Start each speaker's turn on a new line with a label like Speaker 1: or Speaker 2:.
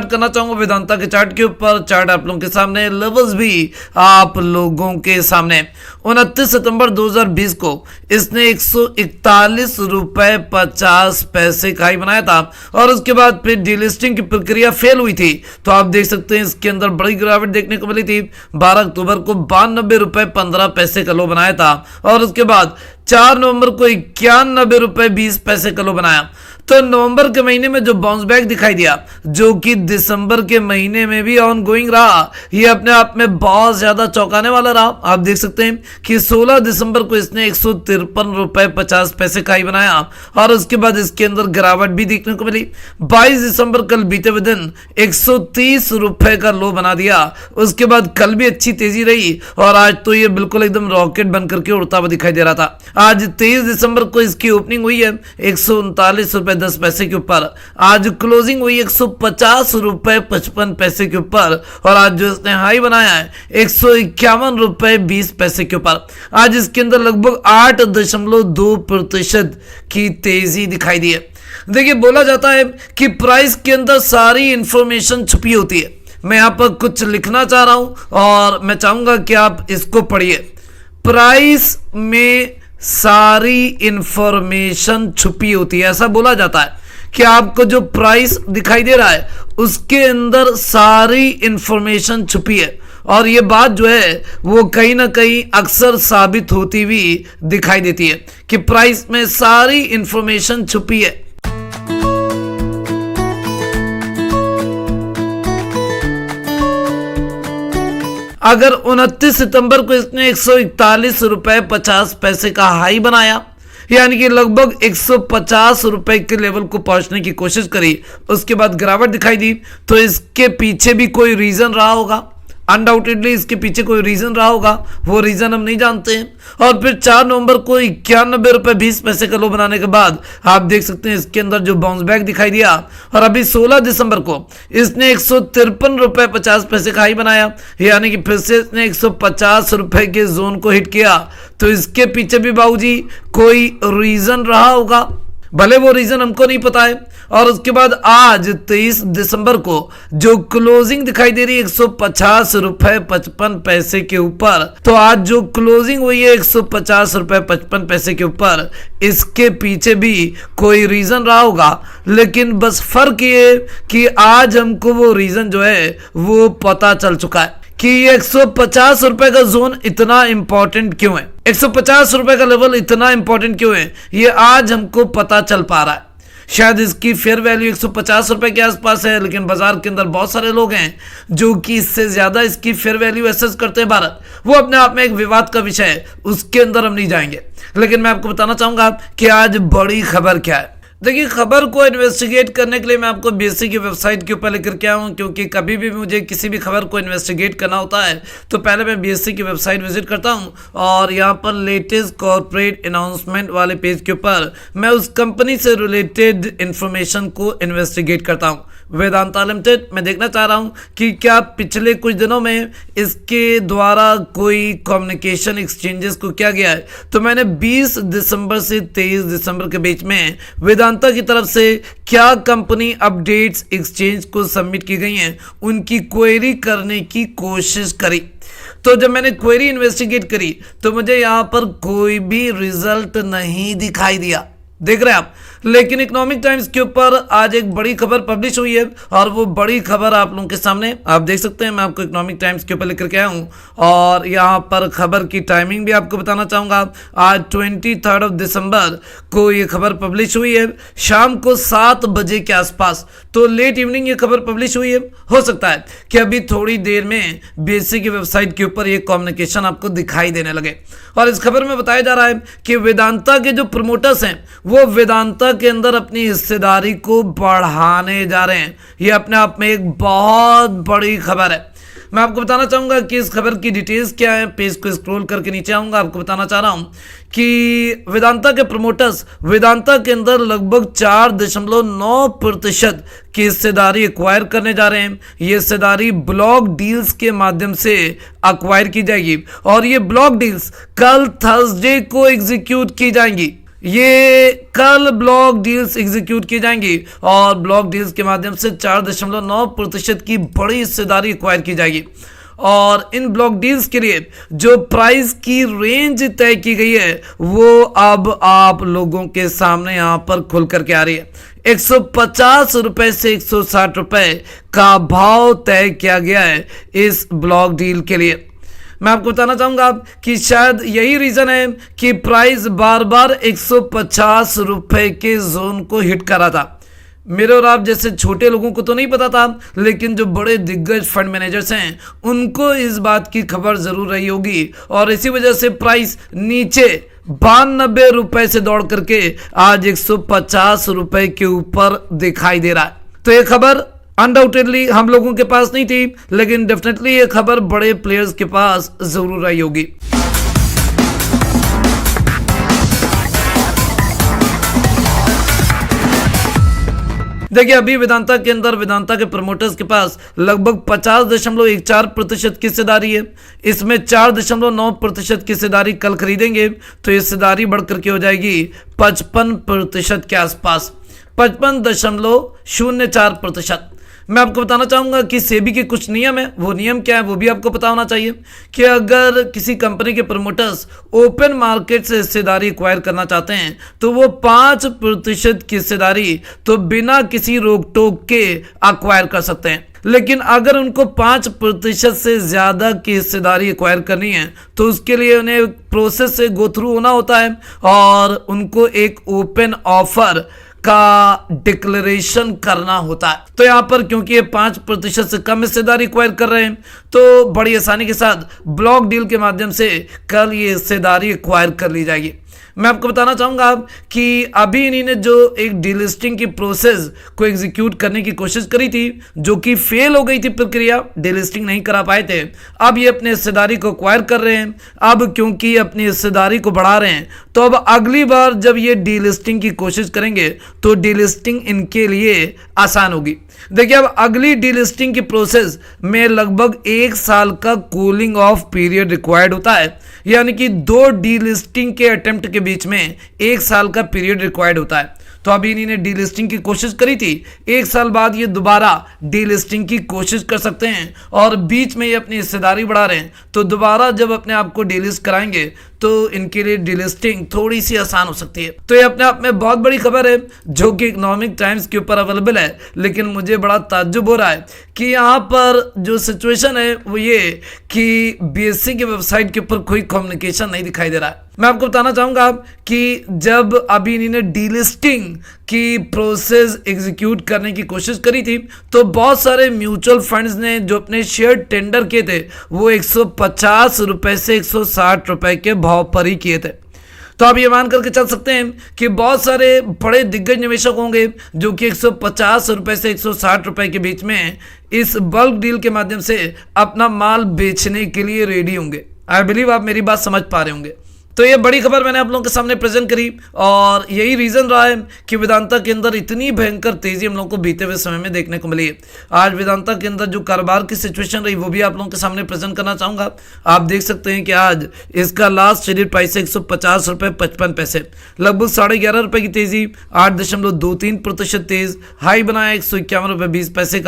Speaker 1: बात करना चाहूंगा वेदांता के चार्ट के ऊपर। चार्ट आप लोगों के सामने, लेवल्स भी आप लोगों के सामने। 29 सितंबर 2020 को इसने 141 रुपए 50 पैसे का हाई बनाया था और उसके बाद फिर डीलिस्टिंग की प्रक्रिया फेल हुई थी। तो आप देख सकते हैं इसके अंदर बड़ी गिरावट देखने को मिली थी। 12 अक्टूबर को 92 रुपए 15 पैसे का लो बनाया था और उसके बाद 4 नवंबर को 91 रुपए 20 पैसे का लो बनाया। तो नवंबर के महीने में जो बाउंस बैक दिखाई दिया, जो कि दिसंबर के महीने में भी ऑन गोइंग रहा, ये अपने आप में बहुत ज्यादा चौंकाने वाला रहा। आप देख सकते हैं कि 16 दिसंबर को इसने 153 रुपए 50 पैसे का हाई बनाया और उसके बाद इसके अंदर गिरावट भी देखने को मिली। 22 दिसंबर कल बीते हुए दिन 130 रुपए का लो बना दिया। उसके बाद कल भी अच्छी तेजी रही और आज तो ये बिल्कुल एकदम रॉकेट बनकर के उड़ता हुआ दिखाई दे रहा था। आज 23 दिसंबर को इसकी ओपनिंग हुई है 139 रुपए 10 पैसे के ऊपर। आज क्लोजिंग हुई 150 रुपए 55 पैसे के ऊपर और आज जो इसने हाई बनाया है 151 रुपए 20 पैसे के ऊपर। आज इसके अंदर लगभग 8.2% की तेजी दिखाई दी है। देखिए, बोला जाता है कि प्राइस के अंदर सारी इंफॉर्मेशन छुपी होती है। मैं यहां पर कुछ लिखना चाह रहा हूं और मैं चाहूंगा कि आप इसको पढ़िए। प्राइस में सारी इंफॉर्मेशन छुपी होती है, ऐसा बोला जाता है कि आपको जो प्राइस दिखाई दे रहा है उसके अंदर सारी इंफॉर्मेशन छुपी है और ये बात जो है वो कहीं ना कहीं अक्सर साबित होती हुई दिखाई देती है कि प्राइस में सारी इंफॉर्मेशन छुपी है। अगर 29 सितंबर को इसने 141 रुपए 50 पैसे का हाई बनाया, यानी कि लगभग 150 रुपए के लेवल को पहुंचने की कोशिश करी, उसके बाद गिरावट दिखाई दी, तो इसके पीछे भी कोई रीजन रहा होगा। अनडाउटेडली इसके पीछे कोई रीजन रहा होगा, वो रीजन हम नहीं जानते हैं। और फिर 4 नवंबर को 91 रुपए 20 पैसे का लो बनाने के बाद आप देख सकते हैं इसके अंदर जो बाउंस बैक दिखाई दिया और अभी 16 दिसंबर को इसने 153 रुपए 50 पैसे का हाई बनाया, यानी कि फिर से इसने 150 रुपए के जोन को हिट किया। तो इसके पीछे भी बाबूजी कोई रीजन रहा होगा, भले वो रीजन हमको नहीं पता है। और उसके बाद आज 23 दिसंबर को जो क्लोजिंग दिखाई दे रही है 150 रुपए 55 पैसे के ऊपर, तो आज जो क्लोजिंग हुई है 150 रुपए 55 पैसे के ऊपर, इसके पीछे भी कोई रीजन रहा होगा। लेकिन बस फर्क ये कि आज हमको वो रीजन जो है वो पता चल चुका है कि ये 150 रुपए का जोन इतना इंपॉर्टेंट क्यों है, 150 रुपए का लेवल इतना इंपॉर्टेंट क्यों है, ये आज हमको पता चल पा रहा है। शायद इसकी फेयर वैल्यू 150 रुपए के आसपास है, लेकिन बाजार के अंदर बहुत सारे लोग हैं जो कि इससे ज्यादा इसकी फेयर वैल्यू एसेस करते हैं। भारत वो अपने आप में एक विवाद का विषय है, उसके अंदर हम नहीं जाएंगे। लेकिन मैं आपको बताना चाहूंगा कि आज बड़ी खबर क्या है। देखिए, खबर को इन्वेस्टिगेट करने के लिए मैं आपको बीएससी की वेबसाइट के ऊपर लेकर के आया हूँ, क्योंकि कभी भी मुझे किसी भी खबर को इन्वेस्टिगेट करना होता है तो पहले मैं बीएससी की वेबसाइट विजिट करता हूँ और यहाँ पर लेटेस्ट कॉर्पोरेट अनाउंसमेंट वाले पेज के ऊपर मैं उस कंपनी से रिलेटेड इंफॉर्मेशन को इन्वेस्टिगेट करता हूँ। वेदांता लिमिटेड, मैं देखना चाह रहा हूँ कि क्या पिछले कुछ दिनों में इसके द्वारा कोई कम्युनिकेशन एक्सचेंजेस को किया गया है। तो मैंने 20 दिसंबर से 23 दिसंबर के बीच में वेदांता की तरफ से क्या कंपनी अपडेट्स एक्सचेंज को सबमिट की गई हैं उनकी क्वेरी करने की कोशिश करी। तो जब मैंने क्वेरी इन्वेस्टिगेट करी तो मुझे यहाँ पर कोई भी रिजल्ट नहीं दिखाई दिया, देख रहे हैं आप। लेकिन इकोनॉमिक टाइम्स के ऊपर आज एक बड़ी खबर पब्लिश हुई है और वो बड़ी खबर आप लोगों के सामने आप देख सकते हैं। मैं आपको इकोनॉमिक टाइम्स के ऊपर लेकर के आया हूँ और यहाँ पर खबर की टाइमिंग भी आपको बताना चाहूँगा। आज 23 दिसंबर को ये खबर पब्लिश हुई है शाम को 7 बजे के आसपास। तो लेट इवनिंग ये खबर पब्लिश हुई है। हो सकता है कि अभी थोड़ी देर में बीएससी की वेबसाइट के ऊपर ये कम्युनिकेशन आपको दिखाई देने लगे। और इस खबर में बताया जा रहा है कि वेदांता के जो प्रमोटर्स हैं वो वेदांता के अंदर अपनी हिस्सेदारी को बढ़ाने जा रहे हैं। यह अपने आप में एक बहुत बड़ी खबर है। मैं आपको बताना चाहूंगा कि इस खबर की डिटेल्स क्या है। पेज को स्क्रॉल करके नीचे आऊंगा, आपको बताना चाह रहा हूं कि वेदांता के प्रमोटर्स वेदांता के अंदर लगभग 4.9% की हिस्सेदारी एक्वायर करने जा रहे हैं। ये हिस्सेदारी ब्लॉक डील्स के माध्यम से एक्वायर की जाएगी और ये ब्लॉक डील्स कल थर्सडे को एग्जीक्यूट की जाएंगी। ये कल ब्लॉक डील्स एग्जीक्यूट की जाएंगी और ब्लॉक डील्स के माध्यम से 4.9% की बड़ी हिस्सेदारी एक्वायर की जाएगी। और इन ब्लॉक डील्स के लिए जो प्राइस की रेंज तय की गई है वो अब आप लोगों के सामने यहां पर खुल करके आ रही है। 150 रुपए से 160 रुपए का भाव तय किया गया है इस ब्लॉक डील के लिए। मैं आपको बताना चाहूंगा कि शायद यही रीजन है कि प्राइस बार बार 150 रुपए के जोन को हिट करा था। मेरे और आप जैसे छोटे लोगों को तो नहीं पता था, लेकिन जो बड़े दिग्गज फंड मैनेजर्स हैं उनको इस बात की खबर जरूर रही होगी और इसी वजह से प्राइस नीचे 92 रुपए से दौड़ करके आज 150 रुपए के ऊपर दिखाई दे रहा है। तो ये खबर अनडाउटेडली हम लोगों के पास नहीं थी, लेकिन डेफिनेटली ये खबर बड़े प्लेयर्स के पास जरूर रही होगी। देखिए अभी वेदांता के अंदर वेदांता के प्रमोटर्स के पास लगभग 50.14% की हिस्सेदारी है। इसमें 4.9% की हिस्सेदारी कल खरीदेंगे तो हिस्सेदारी बढ़कर के हो जाएगी 55% के आसपास, 55.04%। मैं आपको बताना चाहूंगा कि सेबी के कुछ नियम है, वो नियम क्या है वो भी आपको पता होना चाहिए कि अगर किसी कंपनी के प्रमोटर्स ओपन मार्केट से हिस्सेदारी एक्वायर करना चाहते हैं तो वो 5% की हिस्सेदारी तो बिना किसी रोक टोक के एक्वायर कर सकते हैं। लेकिन अगर उनको 5% से ज़्यादा की हिस्सेदारी एक्वायर करनी है तो उसके लिए उन्हें प्रोसेस से गो थ्रू होना होता है और उनको एक ओपन ऑफर का डिक्लेरेशन करना होता है। तो यहां पर क्योंकि ये 5% से कम हिस्सेदारी एक्वायर कर रहे हैं तो बड़ी आसानी के साथ ब्लॉक डील के माध्यम से कल ये हिस्सेदारी एक्वायर कर ली जाएगी। मैं आपको बताना चाहूंगा कि अभी इन्होंने जो एक डीलिस्टिंग की प्रोसेस को एग्जीक्यूट करने की कोशिश करी थी जो कि फेल हो गई थी, प्रक्रिया डीलिस्टिंग नहीं करा पाए थे। अब ये अपने हिस्सेदारी को एक्वायर कर रहे हैं। अब क्योंकि अपनी हिस्सेदारी को बढ़ा रहे हैं तो अब अगली बार जब ये डीलिस्टिंग की कोशिश करेंगे तो डीलिस्टिंग इनके लिए आसान होगी। देखिए अब अगली डीलिस्टिंग की प्रोसेस में लगभग 1 साल का कूलिंग ऑफ पीरियड रिक्वायर्ड होता है, यानी कि 2 डीलिस्टिंग के अटेम्प्ट के बीच में 1 साल का पीरियड रिक्वायर्ड होता है। तो अभी इन्होंने डीलिस्टिंग की कोशिश करी थी, 1 साल बाद ये दोबारा डीलिस्टिंग की कोशिश कर सकते हैं और बीच में ये अपनी हिस्सेदारी बढ़ा रहे हैं तो दोबारा जब अपने आप को डीलिस्ट कराएंगे तो इनके लिए डीलिस्टिंग थोड़ी सी आसान हो सकती है। तो ये अपने आप में बहुत बड़ी खबर है जो कि इकोनॉमिक टाइम्स के ऊपर अवेलेबल है, लेकिन मुझे बड़ा ताज्जुब हो रहा है कि यहाँ पर जो सिचुएशन है वो ये कि बीएससी की वेबसाइट के ऊपर कोई कम्युनिकेशन नहीं दिखाई दे रहा है। मैं आपको बताना चाहूंगा कि जब अभी इन्होंने डीलिस्टिंग की प्रोसेस एग्जीक्यूट करने की कोशिश करी थी तो बहुत सारे म्यूचुअल फंड्स ने जो अपने शेयर टेंडर किए थे वो 150 रुपए से 160 रुपए के भाव पर ही किए थे। तो आप ये मान करके चल सकते हैं कि बहुत सारे बड़े दिग्गज निवेशक होंगे जो कि 150 रुपए से 160 रुपए के बीच में इस बल्क डील के माध्यम से अपना माल बेचने के लिए रेडी होंगे। आई बिलीव आप मेरी बात समझ पा रहे होंगे। तो ये बड़ी खबर मैंने आप लोगों के सामने प्रेजेंट करी और यही रीजन रहा है कि वेदांता के अंदर इतनी भयंकर तेजी हम लोगों को बीते हुए समय में देखने को मिली है। आज वेदांता के अंदर जो कारोबार की सिचुएशन रही वो भी आप लोगों के सामने प्रेजेंट करना चाहूंगा। आप देख सकते हैं कि आज इसका लास्ट शेड्यूल प्राइस है 150 रुपये 55 पैसे, लगभग 11.5 रुपये की तेजी, 8.23% तेज, हाई बनाया 151 रुपये 20 पैसे का।